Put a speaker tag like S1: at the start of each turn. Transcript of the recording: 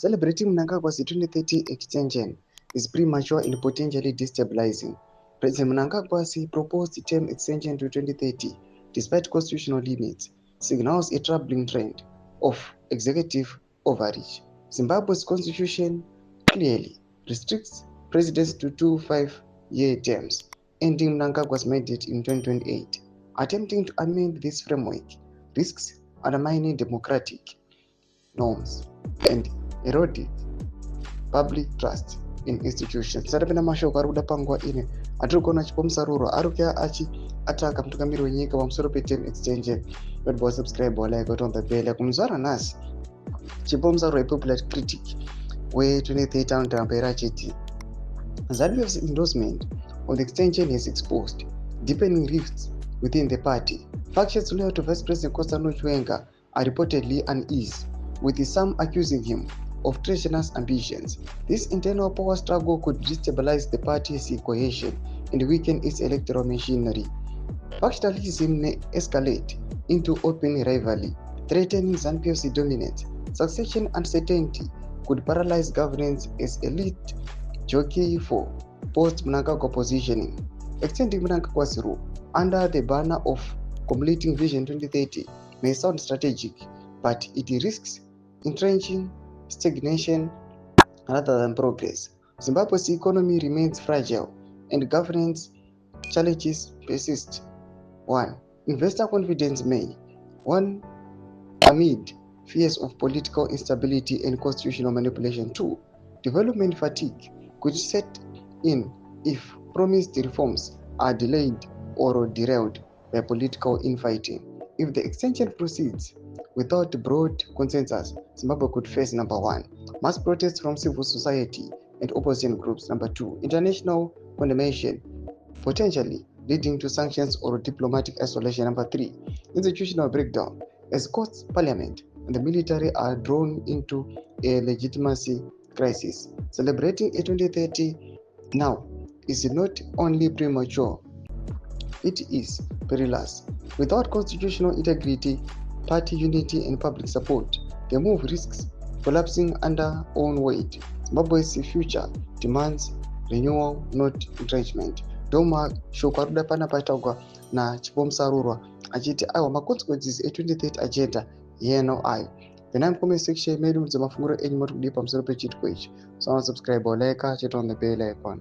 S1: Celebrating Mnangagwa's 2030 extension is premature and potentially destabilizing. President Mnangagwa's proposed term extension to 2030, despite constitutional limits, signals a troubling trend of executive overreach. Zimbabwe's constitution clearly restricts presidents to 2 5-year terms, ending Mnangagwa's mandate in 2028. Attempting to amend this framework risks undermining democratic norms and eroding public trust in institutions. Tisatapinda mashoko ari kuda panguva ine atiri kuona chipomusaruro ari kuya ataka mutungamiri wenyika pamusoro peterm extension. Yodwa subscribe like on the bell kumuzvara nhasi chipomusaruro wepopular critic we-2030 anotambera achiti ZANUPF's endorsement of the extension has exposed deepening rifts within the party. Factions loyal to Vice President Kostano Chiwenga are reportedly uneasy, with some accusing him of treasonous ambitions. This internal power struggle could destabilize the party's cohesion and weaken its electoral machinery. Factionalism may escalate into open rivalry, threatening ZANUPF's dominance. Succession uncertainty could paralyze governance as elite jockey for post-Mnangagwa positioning. Extending Mnangagwa's rule under the banner of completing Vision 2030 may sound strategic, but it risks entrenching stagnation rather than progress. Zimbabwe's economy remains fragile and governance challenges persist. 1. Investor confidence may. 1. Amid fears of political instability and constitutional manipulation. 2. Development fatigue could set in if promised reforms are delayed or derailed by political infighting. If the extension proceeds without broad consensus, Zimbabwe could face number 1, mass protests from civil society and opposition groups. Number 2, international condemnation, potentially leading to sanctions or diplomatic isolation. Number 3, institutional breakdown, as courts, parliament, and the military are drawn into a legitimacy crisis. Celebrating a 2030 now is not only premature, it is perilous. Without constitutional integrity, party unity, and public support, the move risks collapsing under own weight. Zimbabwe's future demands renewal, not entrenchment. Doma shoko ari kuda panapa ataurwa nachipomusarurwa achiti aiwa maconsequences e2030 agenda yeno ayo. Then comment section medu mudze mafunguro enyu muri kudii pamusoro pechitiko ichi. So subscribe or like, check on the bell icon.